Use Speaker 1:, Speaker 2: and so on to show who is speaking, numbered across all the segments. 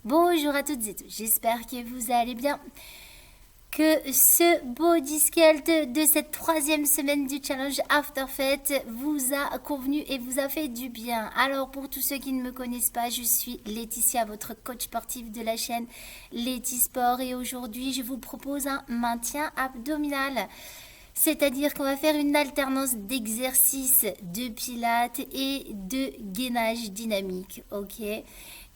Speaker 1: Bonjour à toutes et tous, j'espère que vous allez bien, que ce beau disquelt de cette troisième semaine du challenge After Fête vous a convenu et vous a fait du bien. Alors pour tous ceux qui ne me connaissent pas, je suis Laetitia, votre coach sportif de la chaîne Laeti Sport et aujourd'hui je vous propose un maintien abdominal. C'est-à-dire qu'on va faire une alternance d'exercices de pilates et de gainage dynamique, ok?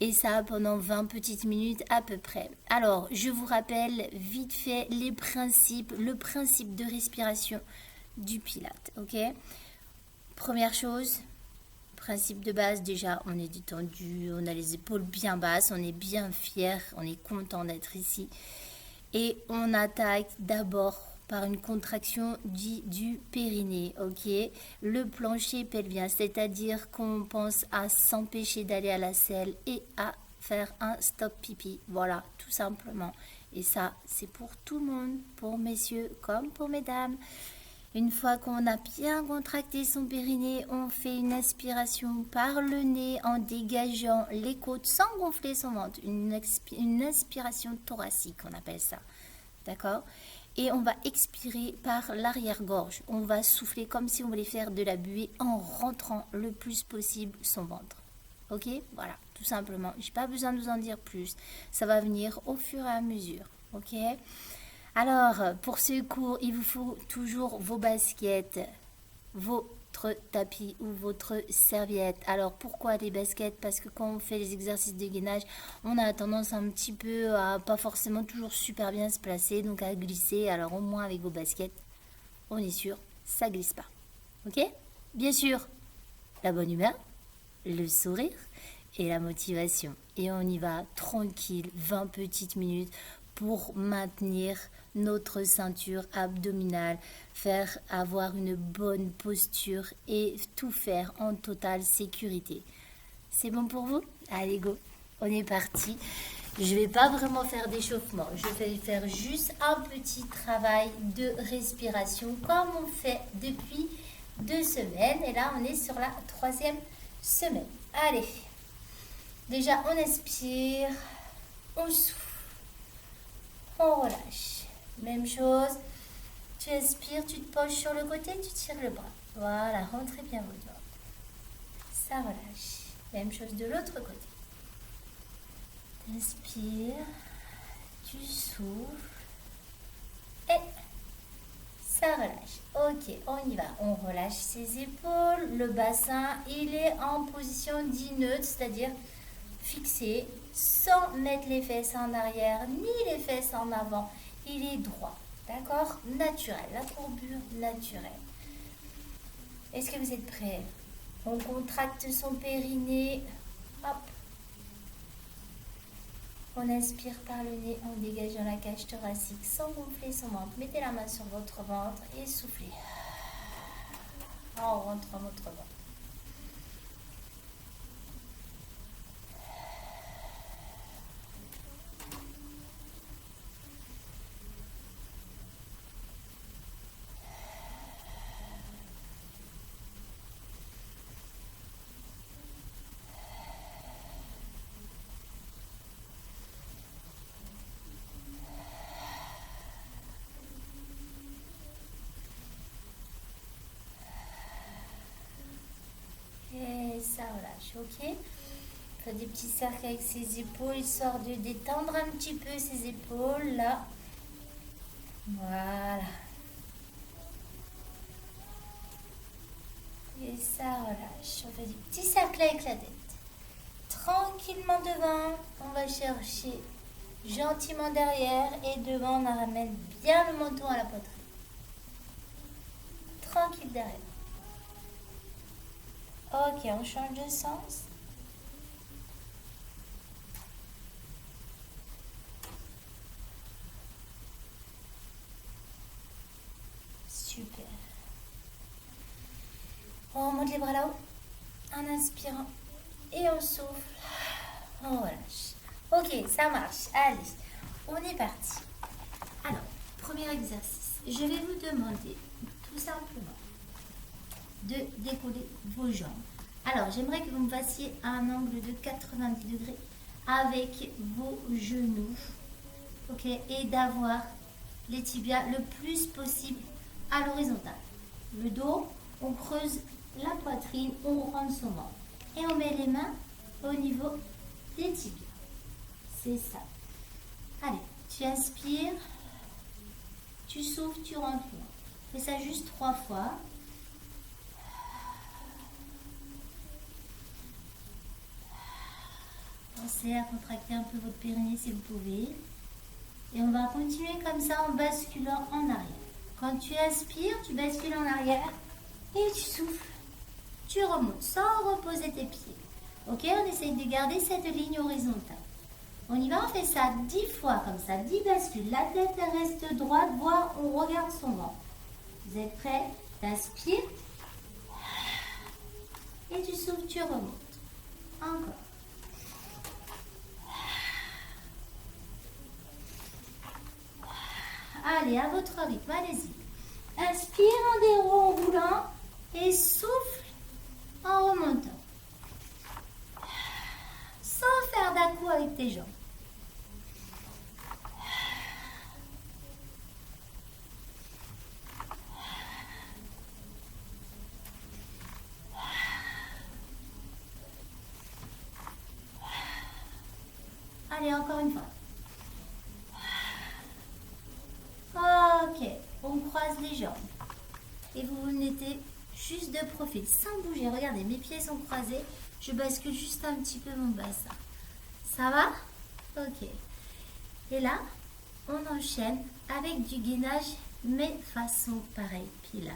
Speaker 1: Et ça pendant 20 petites minutes à peu près. Alors, je vous rappelle vite fait les principes, le principe de respiration du pilate, ok? Première chose, principe de base, déjà on est détendu, on a les épaules bien basses, on est bien fier, on est content d'être ici. Et on attaque d'abord par une contraction du périnée, ok? Le plancher pelvien, c'est-à-dire qu'on pense à s'empêcher d'aller à la selle et à faire un stop pipi. Voilà, tout simplement. Et ça, c'est pour tout le monde, pour messieurs comme pour mesdames. Une fois qu'on a bien contracté son périnée, on fait une aspiration par le nez en dégageant les côtes sans gonfler son ventre. Une aspiration thoracique, on appelle ça. D'accord? Et on va expirer par l'arrière-gorge. On va souffler comme si on voulait faire de la buée en rentrant le plus possible son ventre. Ok? Voilà, tout simplement. Je n'ai pas besoin de vous en dire plus. Ça va venir au fur et à mesure. Ok? Alors, pour ce cours, il vous faut toujours vos baskets, votre tapis ou votre serviette. Alors, pourquoi les baskets? Parce que quand on fait les exercices de gainage, on a tendance un petit peu à pas forcément toujours super bien se placer, donc à glisser. Alors, au moins avec vos baskets, on est sûr, ça glisse pas. Ok? Bien sûr, la bonne humeur, le sourire et la motivation. Et on y va tranquille, 20 petites minutes pour maintenir notre ceinture abdominale, faire avoir une bonne posture et tout faire en totale sécurité. C'est bon pour vous? Allez go, on est parti. Je vais pas vraiment faire d'échauffement, je vais faire juste un petit travail de respiration comme on fait depuis 2 semaines. Et là, on est sur la troisième semaine. Allez, déjà on inspire, on souffle, on relâche. Même chose, tu inspires, tu te poses sur le côté, tu tires le bras. Voilà, rentrez bien votre ventre. Ça relâche. Même chose de l'autre côté. Inspire, tu souffles et ça relâche. Ok, on y va. On relâche ses épaules. Le bassin, il est en position dit neutre, c'est-à-dire fixé, sans mettre les fesses en arrière ni les fesses en avant. Il est droit. D'accord? Naturel. La courbure naturelle. Est-ce que vous êtes prêts? On contracte son périnée. Hop. On inspire par le nez en dégageant la cage thoracique sans gonfler son ventre. Mettez la main sur votre ventre et soufflez. En rentrant votre ventre. Et ça relâche, ok? Fait des petits cercles avec ses épaules, histoire de détendre un petit peu ses épaules, là. Voilà. Et ça relâche. On fait des petits cercles avec la tête. Tranquillement devant, on va chercher gentiment derrière et devant, on ramène bien le menton à la poitrine. Tranquille derrière. Ok, on change de sens. Super. On remonte les bras là-haut en inspirant et on souffle. On relâche. Ok, ça marche. Allez, on est parti. Alors, premier exercice. Je vais vous demander tout simplement de décoller vos jambes. Alors, j'aimerais que vous me fassiez un angle de 90 degrés avec vos genoux, ok, et d'avoir les tibias le plus possible à l'horizontale. Le dos, on creuse la poitrine, on rentre son ventre et on met les mains au niveau des tibias. C'est ça. Allez, tu inspires, tu souffles, tu rentres loin. Fais ça juste 3 fois. Pensez à contracter un peu votre périnée si vous pouvez. Et on va continuer comme ça en basculant en arrière. Quand tu inspires, tu bascules en arrière et tu souffles. Tu remontes sans reposer tes pieds. Ok, on essaye de garder cette ligne horizontale. On y va, on fait ça 10 fois comme ça, 10 bascules. La tête elle reste droite, voire on regarde son ventre. Vous êtes prêts? T'inspires. Et tu souffles, tu remontes. Encore. Allez, à votre rythme, allez-y. Inspire en déroule en roulant et souffle en remontant. Sans faire d'à-coup avec tes jambes. Allez, encore une fois. Ok, on croise les jambes. Et vous vous mettez juste de profil, sans bouger. Regardez, mes pieds sont croisés. Je bascule juste un petit peu mon bassin. Ça va? Ok. Et là, on enchaîne avec du gainage, mais façon pareil, pilates.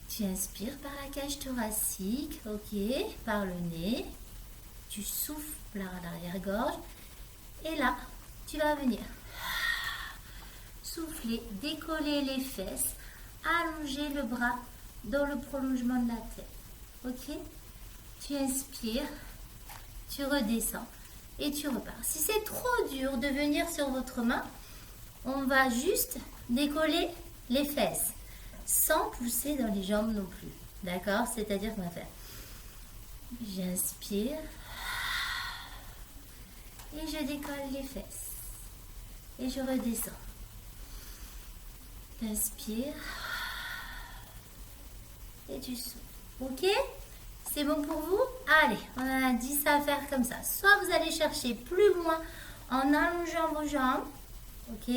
Speaker 1: Tu inspires par la cage thoracique, ok, par le nez. Tu souffles par l'arrière-gorge. Et là, tu vas venir souffler, décoller les fesses, allonger le bras dans le prolongement de la tête. Ok? Tu inspires, tu redescends et tu repars. Si c'est trop dur de venir sur votre main, on va juste décoller les fesses sans pousser dans les jambes non plus. D'accord? C'est-à-dire qu'on va faire. J'inspire et je décolle les fesses et je redescends. Inspire et tu souffles. Ok? C'est bon pour vous? Allez, on en a 10 à faire comme ça. Soit vous allez chercher plus loin en allongeant vos jambes. Ok?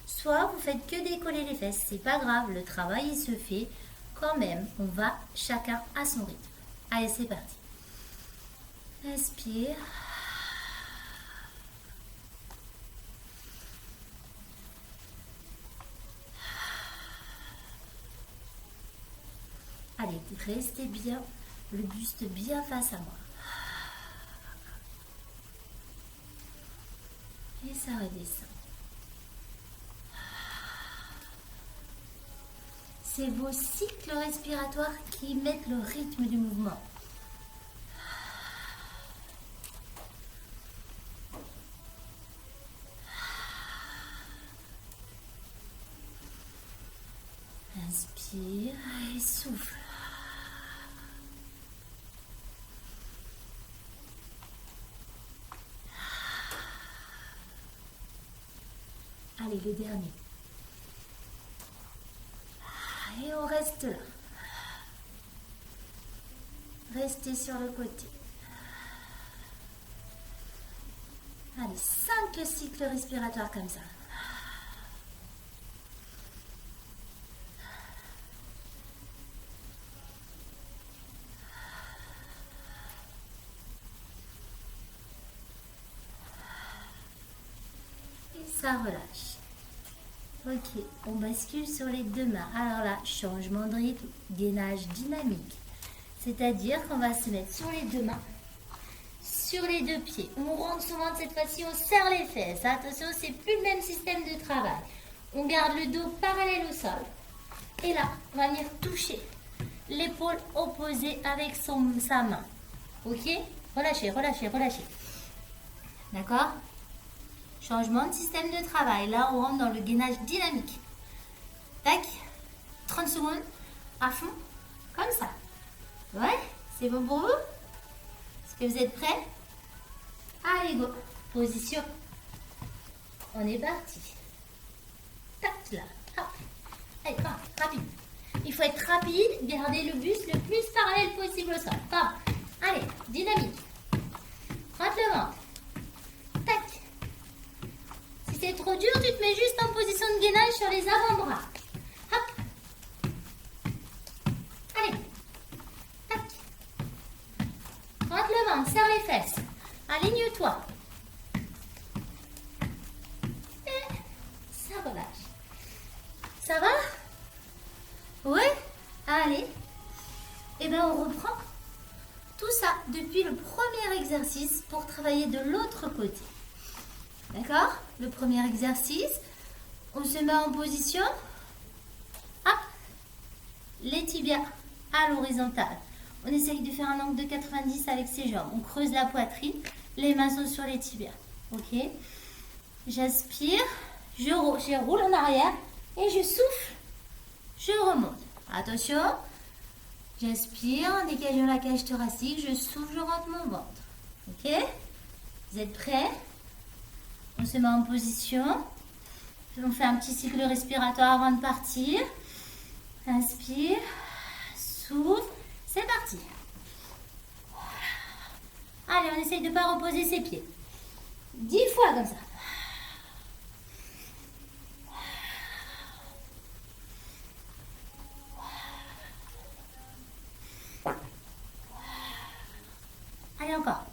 Speaker 1: Soit vous faites que décoller les fesses. C'est pas grave, le travail il se fait quand même. On va chacun à son rythme. Allez, c'est parti. Inspire. Allez, restez bien, le buste bien face à moi. Et ça redescend. C'est vos cycles respiratoires qui mettent le rythme du mouvement. Inspire et souffle. Allez, le dernier. Et on reste là. Restez sur le côté. Allez, 5 cycles respiratoires comme ça. Et ça relâche. Ok, on bascule sur les deux mains. Alors là, changement de rythme, gainage dynamique. C'est-à-dire qu'on va se mettre sur les deux mains, sur les deux pieds. On rentre souvent cette fois-ci, on serre les fesses. Attention, c'est plus le même système de travail. On garde le dos parallèle au sol. Et là, on va venir toucher l'épaule opposée avec sa main. Ok? Relâchez, relâchez, relâchez. D'accord? Changement de système de travail. Là, on rentre dans le gainage dynamique. Tac. 30 secondes à fond. Comme ça. Ouais, c'est bon pour vous? Est-ce que vous êtes prêts? Allez, go. Position. On est parti. Tac, là. Hop. Allez, pars, rapide. Il faut être rapide, garder le buste le plus parallèle possible au sol. Pars. Allez, dynamique. Rentre le ventre. Tac. Si c'est trop dur, tu te mets juste en position de gainage sur les avant-bras. Hop. Allez. Tac. Rentre le ventre, serre les fesses. Aligne-toi. Et ça relâche. Ça va? Ouais? Allez. Et bien, on reprend tout ça depuis le premier exercice pour travailler de l'autre côté. D'accord? Le premier exercice, on se met en position. Hop. Les tibias à l'horizontale. On essaye de faire un angle de 90 avec ses jambes. On creuse la poitrine. Les mains sont sur les tibias. Ok? J'aspire. Je roule en arrière. Et je souffle. Je remonte. Attention. J'aspire en dégageant la cage thoracique. Je souffle, je rentre mon ventre. Ok? Vous êtes prêts? On se met en position. On fait un petit cycle respiratoire avant de partir. Inspire. Souffle. C'est parti. Allez, on essaye de ne pas reposer ses pieds. 10 fois comme ça. Allez, encore.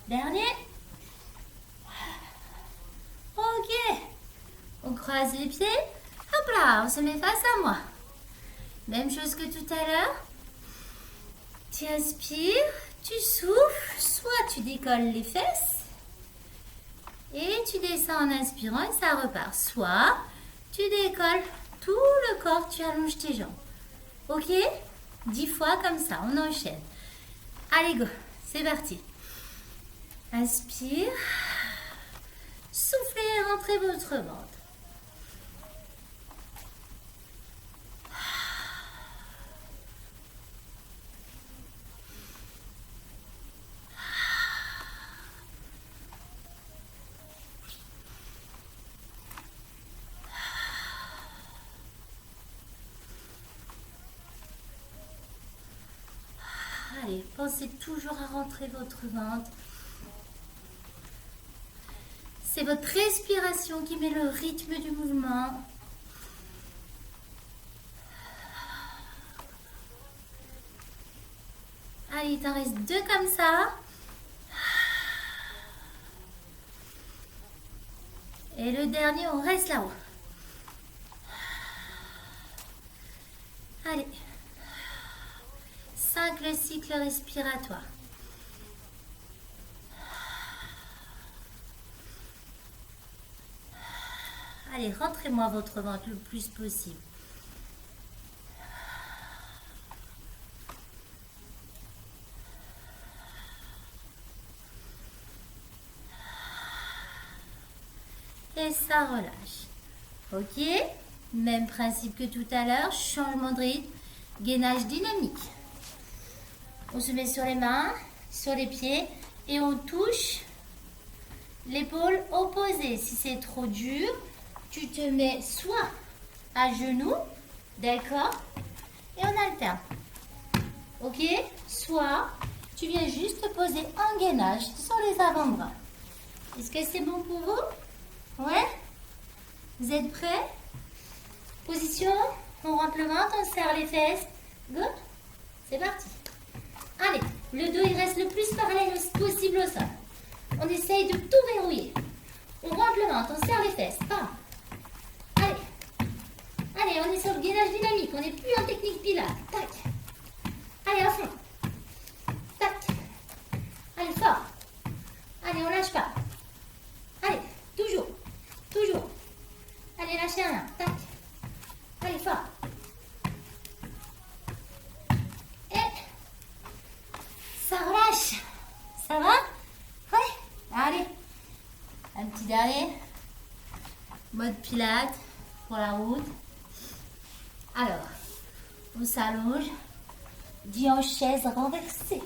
Speaker 1: Dernier. Ok. On croise les pieds. Hop là, on se met face à moi. Même chose que tout à l'heure. Tu inspires, tu souffles, soit tu décolles les fesses et tu descends en inspirant et ça repart. Soit tu décolles tout le corps, tu allonges tes jambes. Ok? 10 fois comme ça, on enchaîne. Allez, go, c'est parti. Inspire, soufflez, rentrez votre ventre. Allez, pensez toujours à rentrer votre ventre. C'est votre respiration qui met le rythme du mouvement. Allez, il t'en reste 2 comme ça. Et le dernier, on reste là-haut. Allez. 5, le cycle respiratoire. Allez, rentrez-moi votre ventre le plus possible. Et ça relâche. Ok? Même principe que tout à l'heure, changement de rythme, gainage dynamique. On se met sur les mains, sur les pieds et on touche l'épaule opposée. Si c'est trop dur, tu te mets soit à genoux, d'accord, et on alterne. Ok? Soit tu viens juste poser un gainage sur les avant-bras. Est-ce que c'est bon pour vous? Ouais? Vous êtes prêts? Position, on rentre le ventre, on serre les fesses. Good? C'est parti. Allez, le dos il reste le plus parallèle possible au sol. On essaye de tout verrouiller. On rentre le ventre, on serre les fesses. Bam. Allez. Allez, on est sur le gainage dynamique. On n'est plus en technique pilates. Tac. Allez, à fond. Tac. Allez, fort. Allez, on lâche pas. Allez, toujours. Toujours. Allez, lâchez rien. Tac. Allez, fort. Et ça relâche. parti derrière. Mode pilates pour la route. Alors, on s'allonge. Dit en chaise renversée.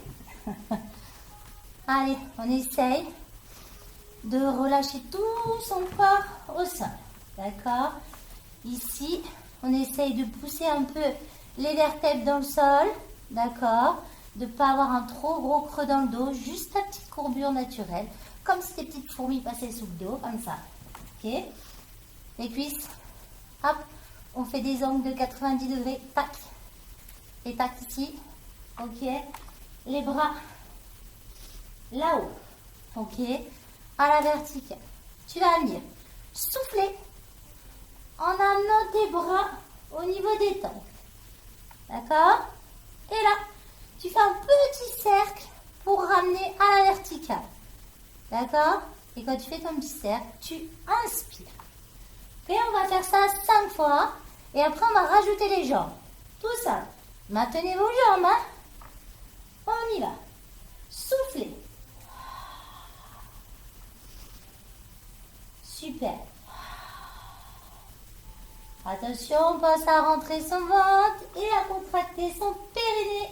Speaker 1: Allez, on essaye de relâcher tout son corps au sol. D'accord? Ici, on essaye de pousser un peu les vertèbres dans le sol. D'accord? De ne pas avoir un trop gros creux dans le dos. Juste la petite courbure naturelle. Comme si des petites fourmis passaient sous le dos. Comme ça. Ok? Les cuisses. Hop. On fait des angles de 90 degrés. Tac. Et tac ici. Ok? Les bras là-haut. Ok? À la verticale. Tu vas venir souffler en amenant tes bras au niveau des tempes. D'accord? Et là, tu fais un petit cercle pour ramener à la verticale. D'accord? Et quand tu fais ton petit cercle, tu inspires. Et on va faire ça 5 fois. Et après, on va rajouter les jambes. Tout ça. Maintenez vos jambes. Hein? On y va. Soufflez. Super. Attention, on pense à rentrer son ventre et à contracter son périnée.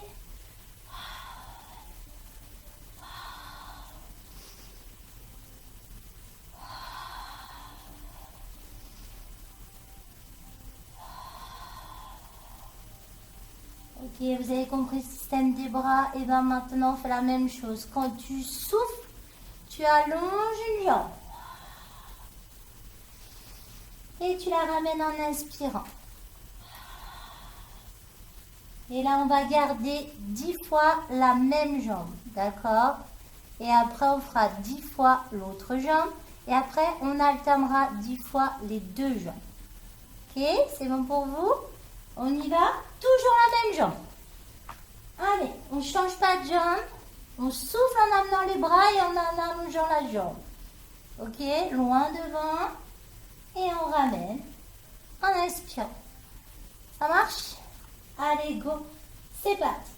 Speaker 1: Ok, vous avez compris le système des bras. Et bien maintenant, on fait la même chose. Quand tu souffles, tu allonges une jambe. Et tu la ramènes en inspirant. Et là, on va garder 10 fois la même jambe. D'accord? Et après, on fera 10 fois l'autre jambe. Et après, on alternera 10 fois les deux jambes. Ok? C'est bon pour vous? On y va? Toujours la même jambe. Allez, on ne change pas de jambe. On souffle en amenant les bras et en allongeant la jambe. Ok? Loin devant. Et on ramène en inspirant. Ça marche? Allez, go. C'est parti.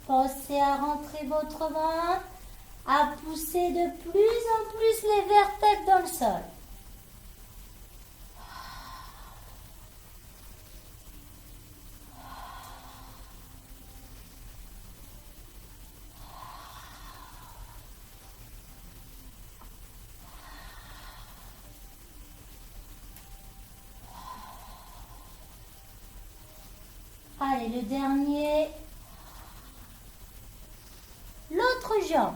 Speaker 1: Pensez à rentrer votre ventre, à pousser de plus en plus les vertèbres dans le sol. Allez, le dernier. L'autre jambe.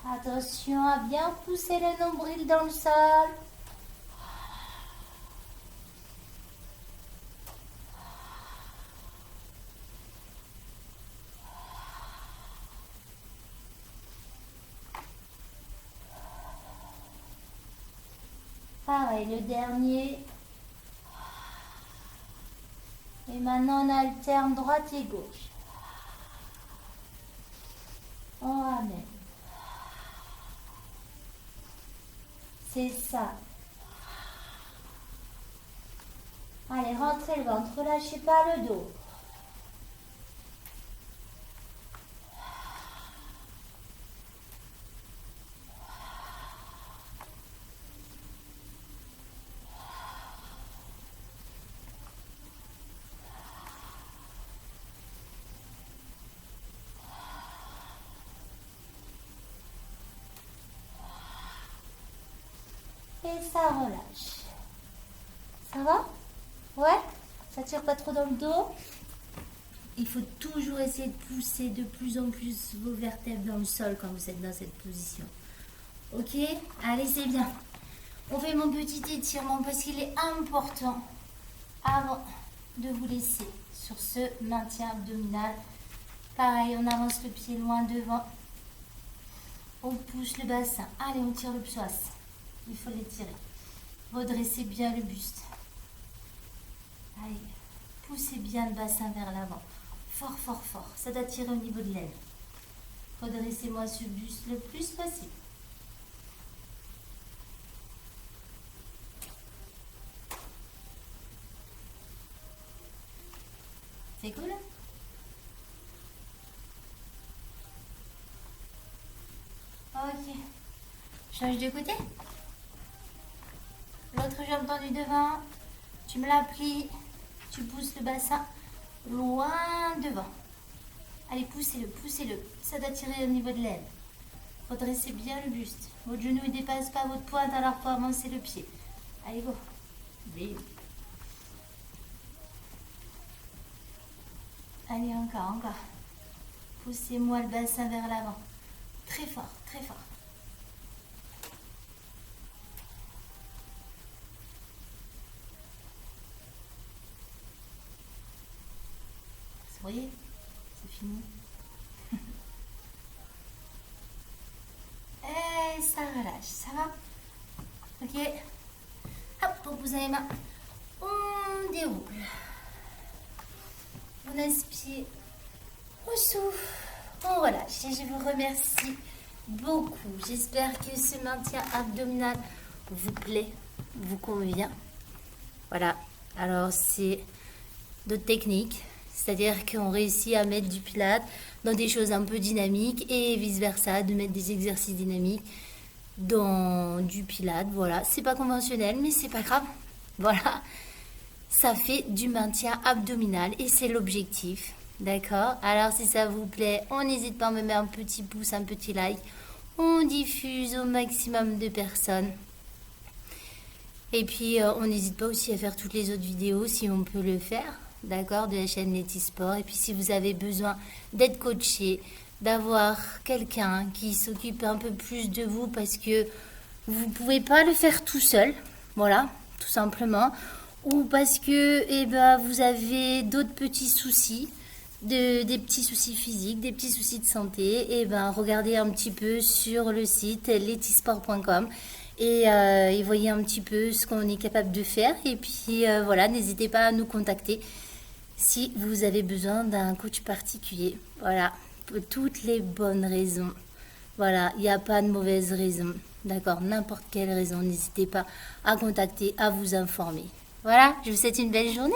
Speaker 1: Attention à bien pousser le nombril dans le sol. Pareil, le dernier. Et maintenant, on alterne droite et gauche. On ramène. C'est ça. Allez, rentrez le ventre, relâchez pas le dos. Et ça relâche. Ça va? Ouais? Ça tire pas trop dans le dos? Il faut toujours essayer de pousser de plus en plus vos vertèbres dans le sol quand vous êtes dans cette position. Ok? Allez, c'est bien. On fait mon petit étirement parce qu'il est important avant de vous laisser sur ce maintien abdominal. Pareil, on avance le pied loin devant. On pousse le bassin. Allez, on tire le psoas. Il faut l'étirer. Redressez bien le buste. Allez, poussez bien le bassin vers l'avant. Fort, fort, fort. Ça doit tirer au niveau de l'aine. Redressez-moi ce buste le plus possible. C'est cool? Ok. Change de côté. L'autre jambe tendue devant. Tu me la plies. Tu pousses le bassin loin devant. Allez, poussez-le, poussez-le. Ça doit tirer au niveau de l'aine. Redressez bien le buste. Votre genou ne dépasse pas votre pointe, alors pour avancer le pied. Allez, go. Bim. Allez, encore, encore. Poussez-moi le bassin vers l'avant. Très fort, très fort. Souriez, c'est fini. Et ça relâche, ça va? Ok. Hop, reposez les mains. On déroule. On inspire. On souffle. On relâche. Et je vous remercie beaucoup. J'espère que ce maintien abdominal vous plaît, vous convient. Voilà. Alors, c'est d'autres techniques. C'est-à-dire qu'on réussit à mettre du pilate dans des choses un peu dynamiques et vice-versa, de mettre des exercices dynamiques dans du pilate. Voilà, c'est pas conventionnel, mais c'est pas grave. Voilà, ça fait du maintien abdominal et c'est l'objectif. D'accord? Alors, si ça vous plaît, on n'hésite pas à me mettre un petit pouce, un petit like. On diffuse au maximum de personnes. Et puis, on n'hésite pas aussi à faire toutes les autres vidéos si on peut le faire. D'accord, de la chaîne Letty Sport. Et puis si vous avez besoin d'être coaché, d'avoir quelqu'un qui s'occupe un peu plus de vous parce que vous ne pouvez pas le faire tout seul, voilà, tout simplement, ou parce que vous avez d'autres petits soucis, des petits soucis physiques, des petits soucis de santé, regardez un petit peu sur le site lettysport.com. Et voyez un petit peu ce qu'on est capable de faire. Et puis voilà, n'hésitez pas à nous contacter si vous avez besoin d'un coach particulier. Voilà, pour toutes les bonnes raisons. Voilà, il n'y a pas de mauvaise raison. D'accord, n'importe quelle raison, n'hésitez pas à contacter, à vous informer. Voilà, je vous souhaite une belle journée.